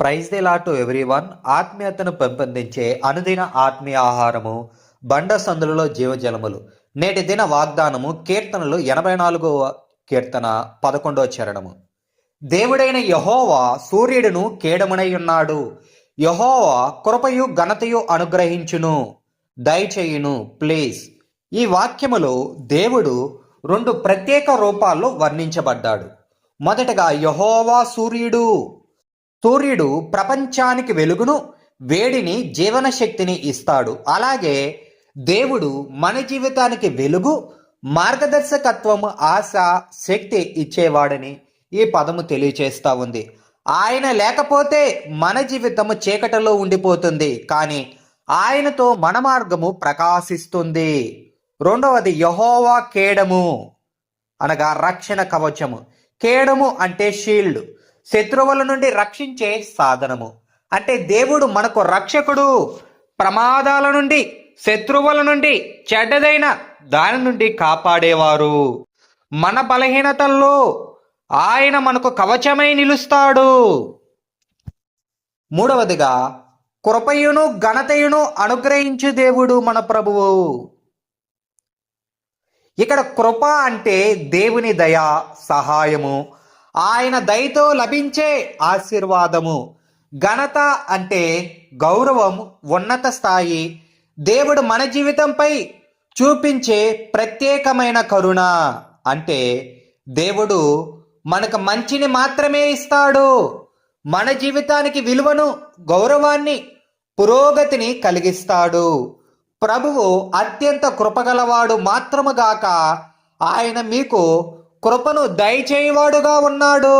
Praise the Lord to everyone. ఆత్మీయతను పెంపొందించే అనుదిన ఆత్మీయ ఆహారము, బండ సందులలో జీవజలములు. నేటి దిన వాగ్దానము కీర్తనలు 84వ కీర్తన 11వ చరణము. దేవుడైన యెహోవా సూర్యుడును కేడమునై ఉన్నాడు. యెహోవా కృపయు ఘనతయు అనుగ్రహించును, దయచేయును. ప్లీజ్. ఈ వాక్యములో దేవుడు రెండు ప్రత్యేక రూపాల్లో వర్ణించబడ్డాడు. మొదటగా యెహోవా సూర్యుడు. సూర్యుడు ప్రపంచానికి వెలుగును, వేడిని, జీవన శక్తిని ఇస్తాడు. అలాగే దేవుడు మన జీవితానికి వెలుగు, మార్గదర్శకత్వం, ఆశ, శక్తి ఇచ్చేవాడని ఈ పదము తెలియచేస్తా ఉంది. ఆయన లేకపోతే మన జీవితము చీకటిలో ఉండిపోతుంది, కానీ ఆయనతో మన మార్గము ప్రకాశిస్తుంది. రెండవది యెహోవా కేడము, అనగా రక్షణ కవచము. కేడము అంటే షీల్డ్, శత్రువుల నుండి రక్షించే సాధనము. అంటే దేవుడు మనకు రక్షకుడు. ప్రమాదాల నుండి, శత్రువుల నుండి, చెడ్డదైన దాని నుండి కాపాడేవారు. మన బలహీనతల్లో ఆయన మనకు కవచమై నిలుస్తాడు. మూడవదిగా కృపయును ఘనతయును అనుగ్రహించు దేవుడు మన ప్రభువు. ఇక్కడ కృప అంటే దేవుని దయ, సహాయము, ఆయన దయతో లభించే ఆశీర్వాదము. ఘనత అంటే గౌరవం, ఉన్నత స్థాయి, దేవుడు మన జీవితంపై చూపించే ప్రత్యేకమైన కరుణ. అంటే దేవుడు మనకు మంచిని మాత్రమే ఇస్తాడు, మన జీవితానికి విలువను, గౌరవాన్ని, పురోగతిని కలిగిస్తాడు. ప్రభువు అత్యంత కృపగలవాడు మాత్రముగాక ఆయన మీకు కృపను దయచేయువాడుగా ఉన్నాడు.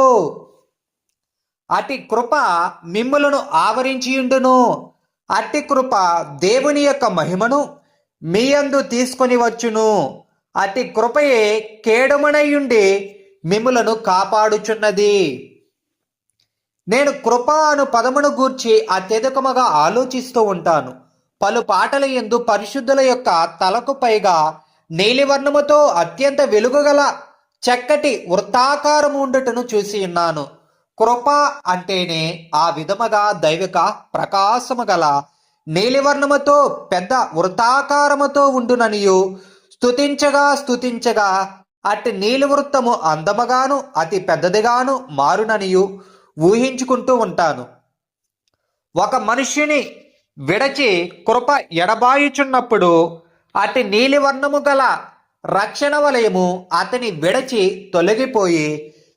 అట్టి కృప మిమ్ములను ఆవరించియుండును. అట్టి కృప దేవుని యొక్క మహిమను మీ యందు తీసుకొని వచ్చును. అట్టి కృపయే కేడమునయుండి మిమ్ములను కాపాడుచున్నది. నేను కృప అను పదమును గూర్చి అత్యధికముగా ఆలోచిస్తూ ఉంటాను. పలు పాటల యందు పరిశుద్ధుల యొక్క తలకు పైగా నీలివర్ణముతో అత్యంత వెలుగుగల చక్కటి వృత్తాకారము ఉండుటను చూసి ఉన్నాను. కృప అంటేనే ఆ విధముగా దైవిక ప్రకాశము గల నీలివర్ణముతో పెద్ద వృత్తాకారముతో ఉండుననియు స్తుతించగా అట్టి నీలి వృత్తము అందముగాను అతి పెద్దదిగాను మారుననియు ఊహించుకుంటూ ఉంటాను. ఒక మనుష్యుని విడచి కృప ఎడబాయుచున్నప్పుడు అతి నీలివర్ణము గల రక్షణ వలయము అతని విడచి తొలగిపోయి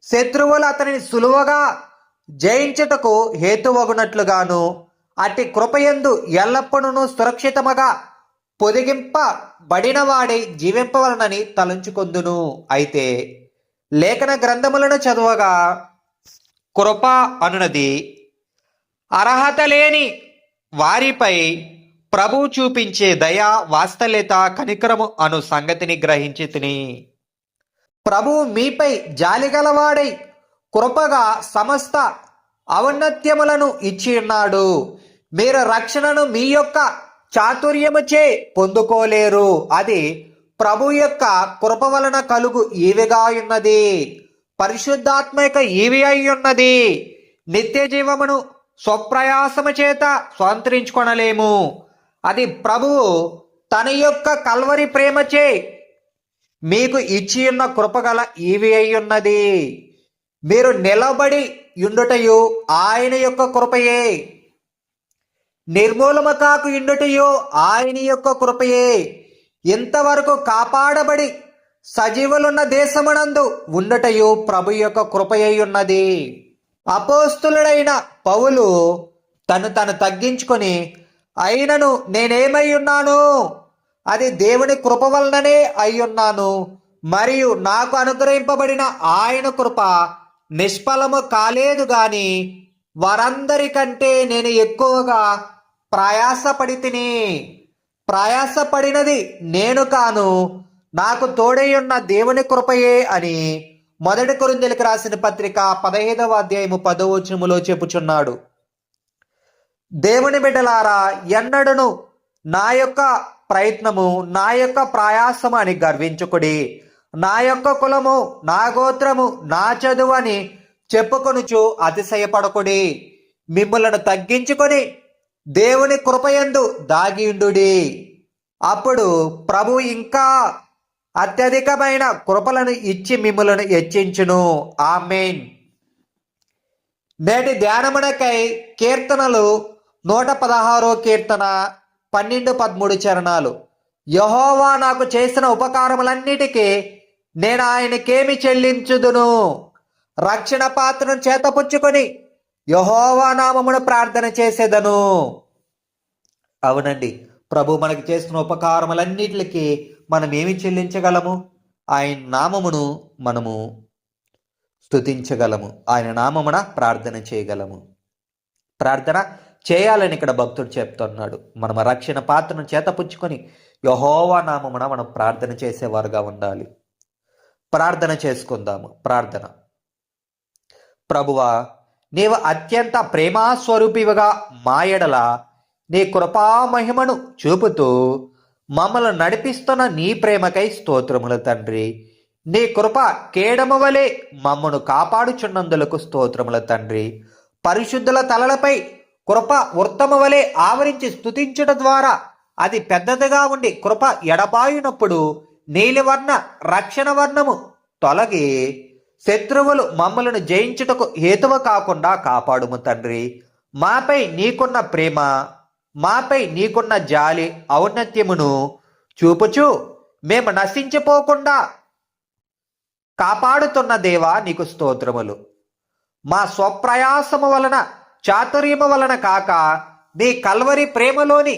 శత్రువులు అతనిని సులువుగా జయించుటకు హేతువగునట్లుగాను అట్టి కృపయందు ఎల్లప్పుడూ సురక్షితముగా పొదిగింపబడినవాడై జీవింపవలనని తలంచుకొందును. అయితే లేఖన గ్రంథములను చదవగా కృప అనునది అర్హత లేని వారిపై ప్రభువు చూపించే దయ, వాత్సల్యత, కనికరము అను సంగతిని గ్రహించి తిని. ప్రభువు మీపై జాలిగలవాడై కృపగా సమస్త ఔన్నత్యములను ఇచ్చి ఉన్నాడు. మీరు రక్షణను మీ యొక్క చాతుర్యముచే పొందుకోలేరు. అది ప్రభు యొక్క కృప వలన కలుగు ఈవిగా ఉన్నది. పరిశుద్ధాత్మ యొక్క ఈవి అయి ఉన్నది. నిత్య జీవమును స్వప్రయాసము చేత స్వంతరించుకొనలేము. అది ప్రభువు తన యొక్క కల్వరి ప్రేమచే మీకు ఇచ్చి ఉన్న కృపగల ఈవి అయి ఉన్నది. మీరు నిలబడి యుండుటయు ఆయన యొక్క కృపయే, నిర్మూలము కాకు యుండుటయు ఆయన యొక్క కృపయే. ఇంతవరకు కాపాడబడి సజీవులున్న దేశమునందు ఉండుటయు ప్రభు యొక్క కృపయై ఉన్నది. అపోస్తులుడైన పౌలు తను తగ్గించుకొని, అయినను నేనేమై ఉన్నాను, అది దేవుని కృప వలననే అయ్యున్నాను, మరియు నాకు అనుగ్రహింపబడిన ఆయన కృప నిష్ఫలము కాలేదు గాని వారందరికంటే నేను ఎక్కువగా ప్రయాసపడి తిని. ప్రయాసపడినది నేను కాను, నాకు తోడై ఉన్న దేవుని కృపయే అని 1 కొరింథీయులకు రాసిన పత్రిక 15వ అధ్యాయము 10వ వచనములో చెప్పుచున్నాడు. దేవుని బిడ్డలారా, ఎన్నడను నా యొక్క ప్రయత్నము, నా యొక్క ప్రయాసము అని గర్వించుకుడి. నా యొక్క కులము, నా గోత్రము, నా చదువు అని చెప్పుకొనుచు అతిశయపడకుడి. మిమ్ములను తగ్గించుకొని దేవుని కృపయందు దాగియుండుడి. అప్పుడు ప్రభు ఇంకా అత్యధికమైన కృపలను ఇచ్చి మిమ్ములను హెచ్చించును. ఆమేన్. నేటి ధ్యానమునకై కీర్తనలు 116 కీర్తన 12-13 చరణాలు. యెహోవా నాకు చేసిన ఉపకారములన్నిటికీ నేను ఆయనకేమి చెల్లించుదును? రక్షణ పాత్రను చేతపుచ్చుకొని యెహోవా నామమును ప్రార్థన చేసేదను. అవునండి, ప్రభు మనకు చేస్తున్న ఉపకారములన్నిటికి మనం ఏమి చెల్లించగలము? ఆయన నామమును మనము స్తుతించగలము, ఆయన నామమున ప్రార్థన చేయగలము. ప్రార్థన చేయాలని ఇక్కడ భక్తుడు చెప్తున్నాడు. మనం రక్షణ పాత్రను చేతపుచ్చుకొని యెహోవా నామమున మనం ప్రార్థన చేసేవారుగా ఉండాలి. ప్రార్థన చేసుకుందాము. ప్రార్థన. ప్రభువా, నీవు అత్యంత ప్రేమాస్వరూపివిగా మా ఎడల నీ కృపామహిమను చూపుతూ మమ్మల్ని నడిపిస్తున్న నీ ప్రేమకై స్తోత్రములు తండ్రి. నీ కృప కేడము వలె మమ్మను కాపాడుచున్నందులకు స్తోత్రముల తండ్రి. పరిశుద్ధుల తలలపై కృప వృత్తము వలె ఆవరించి స్తుతించుట ద్వారా అది పెద్దదిగా ఉండి కృప ఎడబాయునప్పుడు నీలివర్ణ రక్షణ వర్ణము తొలగి శత్రువులు మమ్మలను జయించుటకు హేతువు కాకుండా కాపాడుము తండ్రి. మాపై నీకున్న ప్రేమ, మాపై నీకున్న జాలి ఔన్నత్యమును చూపుచు మేము నశించిపోకుండా కాపాడుతున్న దేవా నీకు స్తోత్రములు. మా స్వప్రయాసము వలన చాతుర్యము వలన కాక నీ కల్వరి ప్రేమలోని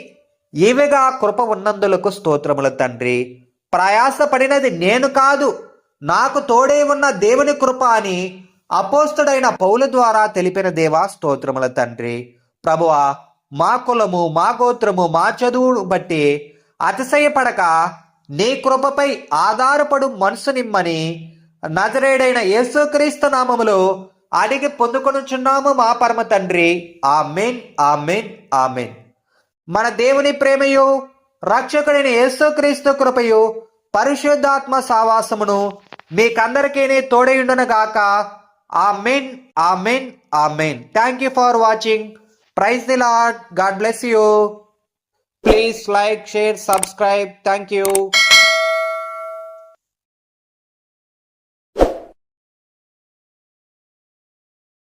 ఈవిగా కృప ఉన్నందులకు స్తోత్రములు తండ్రి. ప్రయాసపడినది నేను కాదు, నాకు తోడే ఉన్న దేవుని కృప అని అపోస్తుడైన పౌలు ద్వారా తెలిపిన దేవా స్తోత్రముల తండ్రి. ప్రభువా, మా కులము, మా గోత్రము, మా చదువును బట్టి అతిశయపడక నీ కృపపై ఆధారపడు మనసు నిమ్మని నజరేయుడైన యేసుక్రీస్తు నామములో అడిగి పొందుకొనుచున్నాము మా పరమ తండ్రి. ఆమేన్, ఆమేన్, ఆమేన్. మన దేవుని ప్రేమయు రక్షకుడైన యేసుక్రీస్తు కృపయు పరిశుద్ధాత్మ సావాసమును మీకందరికీ తోడయుండును గాక. Amen, amen, amen. Thank you for watching. Praise the Lord. God bless you. Please like, share, subscribe. Thank you.